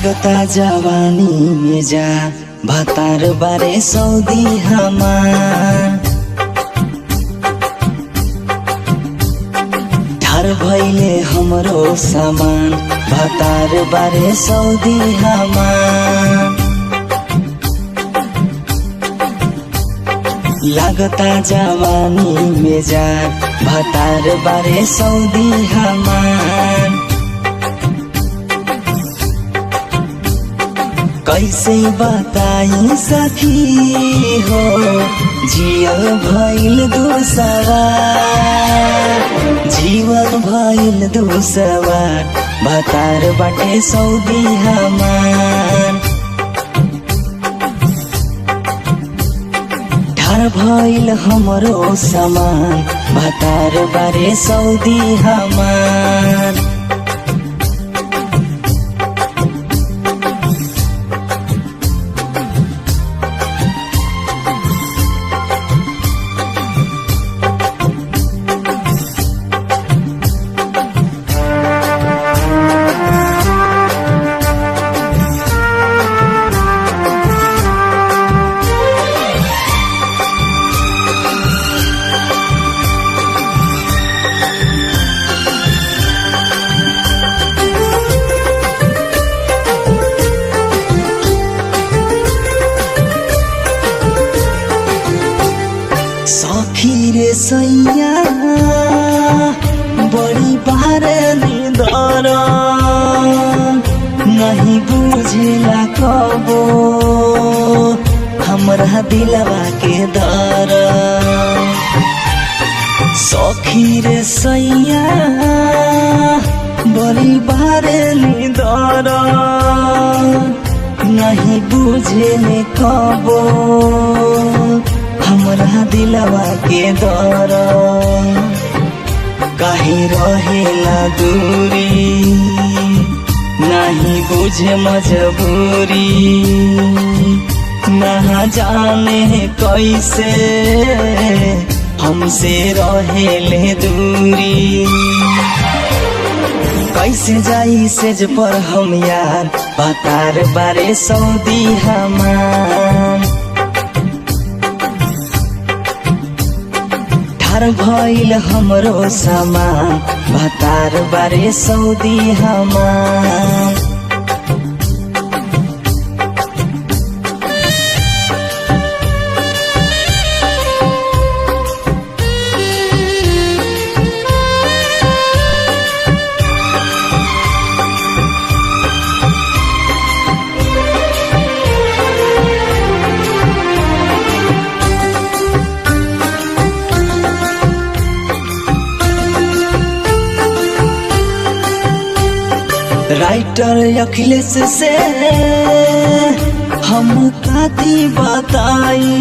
लागता जवानी में जा भतार बारे सऊदी हमार ठार भइले हमरो सामान भतार बारे सऊदी हमार लागता जवानी में जा भतार बारे सऊदी हमार कैसे बताई सखी हो जियल भइल जीवन भइल दुसवार भतार बाटे सऊदी हमार ठार भइल हमरो सामान भतार बारे सऊदी हमार सखी रे सैया बड़ी बार निदर नहीं बुझेला कबो हमरा दिलवा के दर सखी रे सैया बड़ी बार निदर नहीं बुझेले कबो हमरा दिलवा के दर काहे रहेला दूरी नहीं बुझे मजबूरी ना जाने कैसे हमसे रहेले दूरी कैसे जाई सेज पर हम यार भतार बारे सऊदी हमार ठार भइल हमरो सामान भतार बारे सऊदी हमार राइटर अखिलेश से हम काती बताई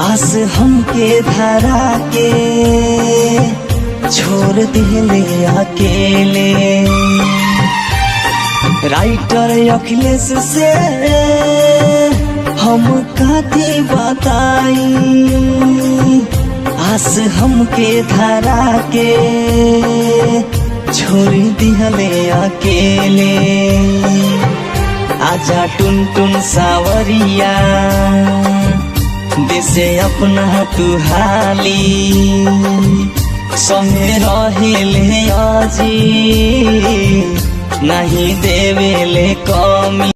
आस हमके धरा के छोड़ दिले अकेले राइटर अखिलेश से हम काती बताई आस हमके धरा के छोड़ दिहले अकेले आजा टुन टुन सावरिया देसे अपना तू हाली संगे रहेले आजी नहीं देवेले कमी।